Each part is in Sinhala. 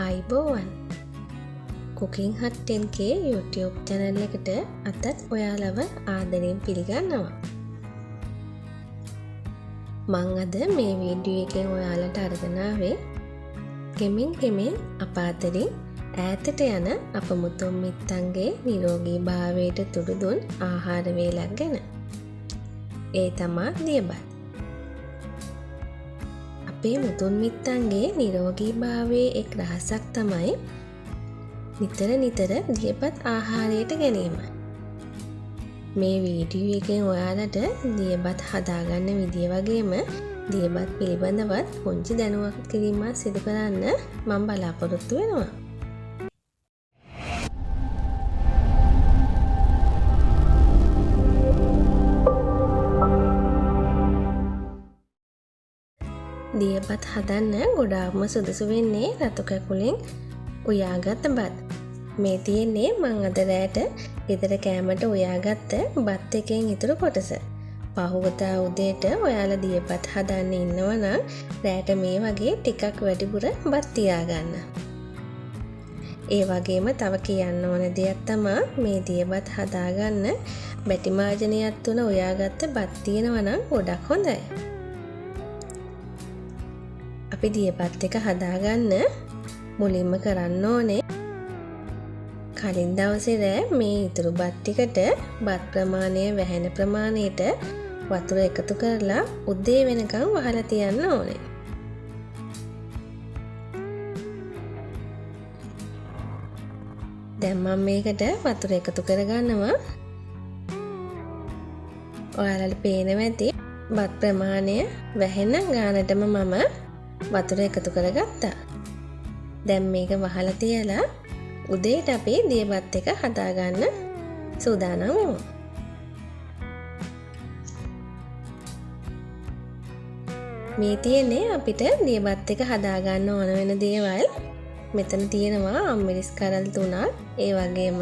ආයිබෝවන් cooking hut 10K YouTube channel එකට අදත් ඔයාලව ආදරයෙන් පිළිගන්නවා. මං අද මේ වීඩියෝ එකෙන් ඔයාලට අරගෙන ආවේ කෙමෙන් අප අතරින් ඈතට යන අප මුතුන් මිත්තන්ගේ නිරෝගී භාවයට තුඩු දුන් ආහාර වේලක් ගැන. ඒ තමයි දියබත්. අපේ මුතුන් මිත්තන්ගේ නිරෝගී භාවයේ එක් රහසක් තමයි නිතර දියබත් ආහාරයට ගැනීම. මේ වීඩියෝ එකෙන් ඔයාලට දියබත් හදාගන්න විදිය වගේම දියබත් පිළිබඳවත් පුංචි දැනුවත් කිරීමක් සිදු කරන්න මම බලාපොරොත්තු වෙනවා. දියබත් හදන්න ගොඩාක්ම සුදුසු වෙන්නේ රතු කැකුලෙන් උයාගත්ත බත්. මේ තියෙන්නේ මං අද රෑට ගෙදර කෑමට උයාගත්ත බත් එකෙන් ඉතුරු කොටස. පහුවදා උදේට ඔයාලා දියබත් හදන්න ඉන්නවනම් රෑට මේ වගේ ටිකක් වැඩිපුර බත් තියාගන්න. ඒ වගේම තව කියන්න ඕන දෙයක් තමයි මේ දියබත් හදාගන්න බැටි මාජනයක් තුල උයාගත්ත බත් තියෙනවනම් ගොඩක් හොඳයි. අපි දියබත් එක හදාගන්න මුලින්ම කරන්න ඕනේ කලින් දවසේ රෑ මේ ඉතුරු බත් ටිකට බත් ප්‍රමාණය වැහෙන ප්‍රමාණයට වතුර එකතු කරලා උදේ වෙනකන් වහලා තියන්න ඕනේ. දැන් මම මේකට වතුර එකතු කරගන්නවා. ඔයාලට පේනවා ඇති බත් ප්‍රමාණය වැහෙන ගානටම මම වතුර එකතු කරගත්තා. දැන් මේක වහලා තියලා උදේට අපි දියබත් එක හදාගන්න සූදානම් වෙමු. මේ තියෙන්නේ අපිට දියබත් එක හදාගන්න ඕන වෙන දේවල්. මෙතන තියෙනවා අම්මිරිස් කරල් 3ක්, ඒ වගේම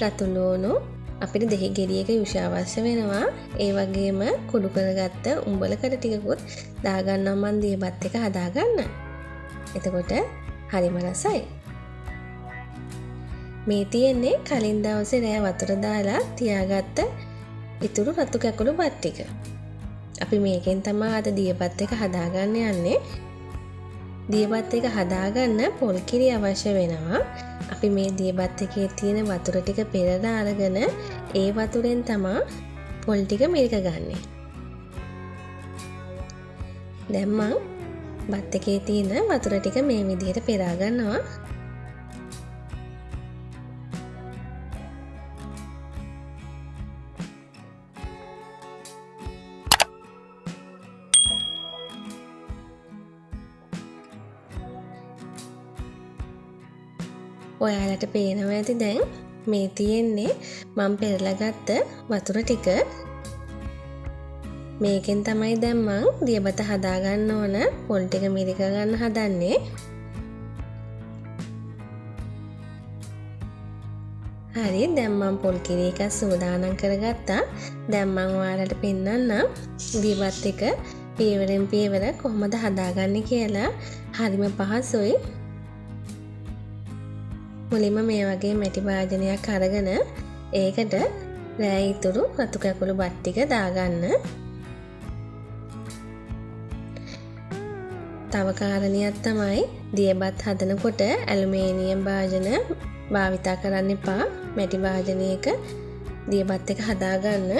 රතු ලුණු, අපිට දෙහි ගෙඩියක යුෂ අවශ්‍ය වෙනවා. ඒ වගේම කුඩු කරගත්ත උඹලකට ටිකකුත් දාගන්නවා මන් දියබත් එක හදාගන්න. එතකොට හරිම රසයි. මේ තියෙන්නේ කලින් දවසේ රෑ වතුර දාලා තියාගත්ත ඉතුරු රතු කැකුළු බත් ටික. අපි මේකෙන් තමයි අද දියබත් එක හදාගන්න යන්නේ. දියබත් එක හදාගන්න පොල් කිරි අවශ්‍ය වෙනවා. අපි මේ දියබත් එකේ තියෙන වතුර ටික පෙරලා අරගෙන ඒ වතුරෙන් තමයි පොල් ටික මිරික ගන්නෙ. දැන් මම බත් එකේ තියෙන වතුර ටික මේ විදිහට පෙරා ගන්නවා. ඔයාලට පේනවා ඇති දැන් මේ තියෙන්නේ මම පෙරලා ගත්ත වතුර ටික. මේකෙන් තමයි දැන් මං දියබත හදාගන්න ඕන පොල් ටික මිරික ගන්න හදන්නේ. හරි, දැන් මං පොල් කිරි එකක් සූදානම් කරගත්තා. දැන් මං ඔයාලට පෙන්නන්නම් දියබත් එක පියවරෙන් පියවර කොහොමද හදාගන්නේ කියලා. හරිම පහසුයි. මුලින්ම මේ වගේ මැටි භාජනයක් අරගෙන ඒකට රෑ ඉතුරු රතු කැකුළු බත් ටික දාගන්න. තව කාරණයක් තමයි දියබත් හදනකොට ඇලුමිනියම් භාජන භාවිතා කරන්න එපා. මැටි භාජනයක දියබත් එක හදාගන්න.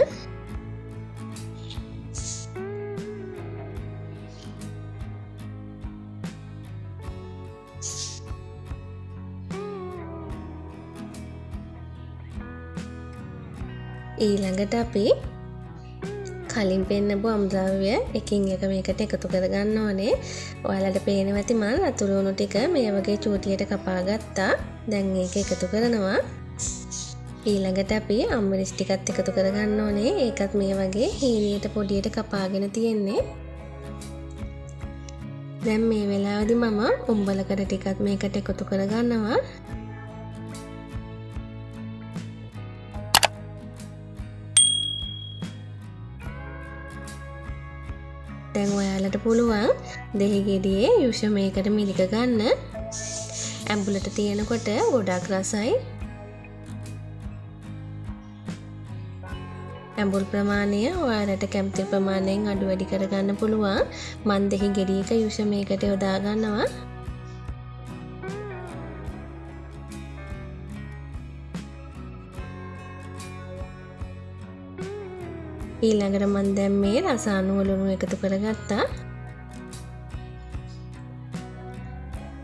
ඊළඟට අපි කලින් පෙන්නපු අමුද්‍රව්‍ය එකින් එක මේකට එකතු කරගන්න ඕනේ. ඔයාලට පේනවා ඇති මම රතු ලුණු ටික මේ වගේ චූටියට කපා ගත්තා. දැන් ඒක එකතු කරනවා. ඊළඟට අපි අම්මිරිස් ටිකත් එකතු කරගන්න ඕනේ. ඒකත් මේ වගේ හීනියට පොඩියට කපාගෙන තියෙන්නේ. දැන් මේ වෙලාවේදී මම උම්බලකට ටිකත් මේකට එකතු කරගන්නවා. දැන් ඔයාලට පුළුවන් දෙහි ගෙඩියේ යුෂ මේකට මිරික ගන්න. ඇඹුලට තියෙනකොට ගොඩක් රසයි. ඇඹුල් ප්‍රමාණය ඔයාලට කැමති ප්‍රමාණයෙන් අඩු වැඩි කරගන්න පුළුවන්. මන් දෙහි ගෙඩියක යුෂ මේකට යොදා ගන්නවා. ඊළඟට මන් දැන් මේ රස අණු ලුණු එකතු කරගත්තා.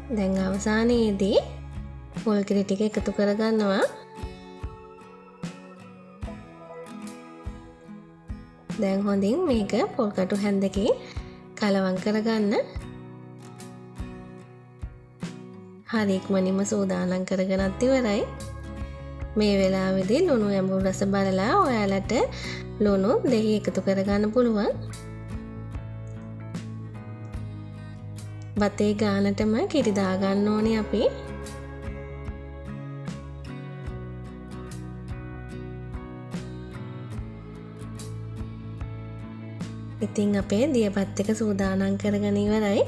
දැන් අවසානයේදී පොල් කිරි ටික එකතු කරගන්නවා. දැන් හොඳින් මේක පොල් කටු හැන්දකින් කලවම් කරගන්න. හරි ඉක්මනින්ම සූදානම් කරගෙනත් ඉවරයි. මේ වෙලාවේදී ලුණු ඇඹුල් රස බලලා ඔයාලට ලුණු දෙහි එකතු කරගන්න පුළුවන්. බතේ ගානටම කිරි දාගන්න ඕනේ අපි. ඉතින් අපේ දියබත් එක සූදානම් කරගෙන ඉවරයි.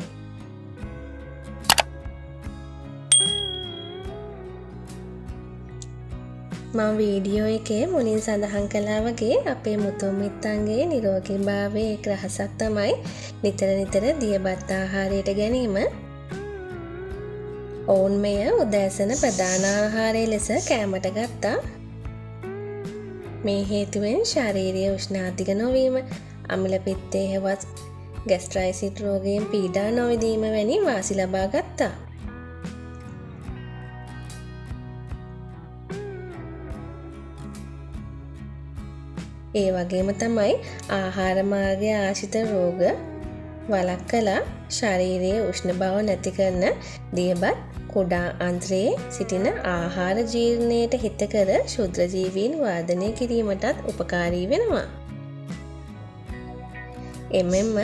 මම වීඩියෝ එකේ මුලින් සඳහන් කළා වගේ අපේ මුතුන් මිත්තන්ගේ නිරෝගීභාවයේ එක් රහසක් තමයි නිතර දියබත් ආහාරයට ගැනීම. ඔවුන් මෙය උදෑසන ප්‍රධාන ආහාරය ලෙස කෑමට ගත්තා. මේ හේතුවෙන් ශාරීරික උෂ්ණ අධික නොවීම, අමිල පිත්තේ හෙවත් ગેස්ට්‍රයිටිස් රෝගයෙන් පීඩා නොවිඳීම වැනි වාසි ලබා ගත්තා. ඒ වගේම තමයි ආහාර මාර්ගය ආශ්‍රිත රෝග වළක්වලා ශාරීරික උෂ්ණ බව නැති කරන දියබත් කුඩා අන්ත්‍රයේ සිටින ආහාර ජීර්ණයට හිතකර ශුද්ධ ජීවීන් වර්ධනය කිරීමටත් උපකාරී වෙනවා. එමෙන්ම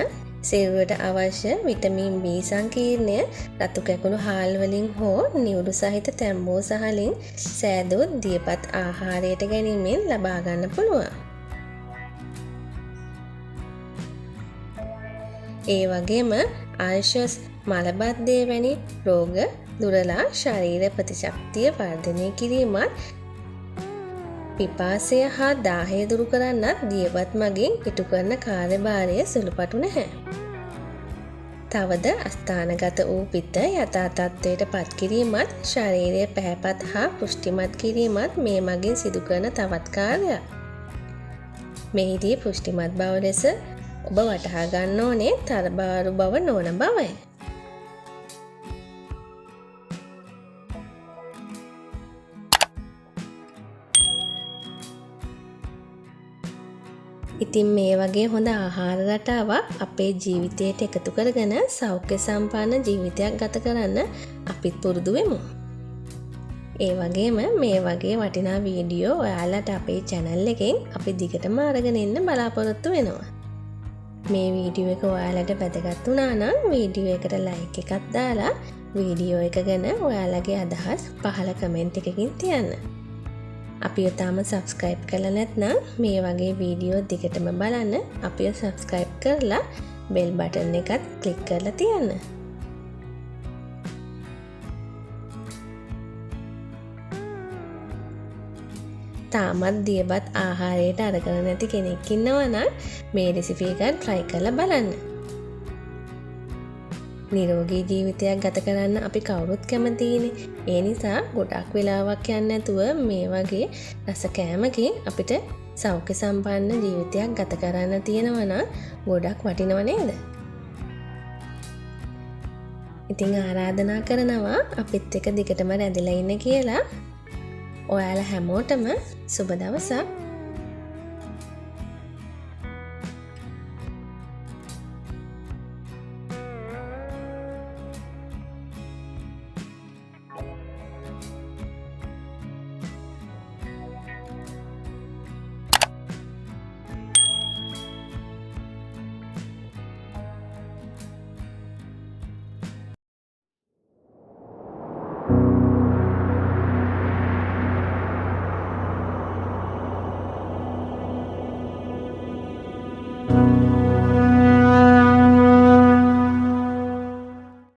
සිරුරට අවශ්‍ය විටමින් B සංකීර්ණය රතු කැකුළු හාල් වලින් හෝ නිවුළු සහිත තැම්බෝ සහලින් සෑදූ දියබත් ආහාරයට ගැනීමෙන් ලබා ගන්න පුළුවන්. ඒ වගේම ආයුෂස් මලබද්ධය වැනි රෝග දුරලා ශරීර ප්‍රතිශක්තිය වර්ධනය කිරීමත් පිපාසය හා දාහය දුරු කරන්නත් දියබත් මගින් ඉටු කරන කාර්යභාරය සුළුපටු නැහැ. තවද අස්ථානගත වූ පිත්ත යථා තත්ත්වයට පත් කිරීමත් ශරීරය පැහැපත් හා පුෂ්ටිමත් කිරීමත් මේ මගින් සිදු කරන තවත් කාර්යයක්. මෙහිදී පුෂ්ටිමත් බව ලෙස ඔබ වටහා ගන්න ඕනේ තරබාරු බව නොවන බවයි. ඉතින් මේ වගේ හොඳ ආහාර රටාවක් අපේ ජීවිතයට එකතු කරගෙන සෞඛ්‍ය සම්පන්න ජීවිතයක් ගත කරන්න අපිත් පුරුදු වෙමු. ඒ වගේම මේ වගේ වටිනා වීඩියෝ ඔයාලට අපේ channel එකෙන් අපි දිගටම අරගෙන එන්න බලාපොරොත්තු වෙනවා. මේ වීඩියෝ එක ඔයාලට වැදගත් වුණා නම් වීඩියෝ එකට ලයික් එකක් දාලා වීඩියෝ එක ගැන ඔයාලගේ අදහස් පහළ කමෙන්ට් එකකින් තියන්න. අපිව තාම සබ්ස්ක්‍රයිබ් කරලා නැත්නම් මේ වගේ වීඩියෝ දිගටම බලන්න අපිව සබ්ස්ක්‍රයිබ් කරලා බෙල් බටන් එකත් ක්ලික් කරලා තියන්න. තාමත් දියබත් ආහාරයට අරගෙන නැති කෙනෙක් ඉන්නවා නම් මේ රෙසිපි එක try කරලා බලන්න. නිරෝගී ජීවිතයක් ගත කරන්න අපි කවුරුත් කැමතියිනේ. ඒ නිසා ගොඩක් වෙලාවක් යන්නේ නැතුව මේ වගේ රස කෑමකින් අපිට සෞඛ්‍ය සම්පන්න ජීවිතයක් ගත කරන්න තියෙනවා නම් ගොඩක් වටිනව නේද? ඉතින් ආරාධනා කරනවා අපිත් එක්ක දිගටම රැඳිලා ඉන්න කියලා. ඔයාලා හැමෝටම සුබ දවසක්.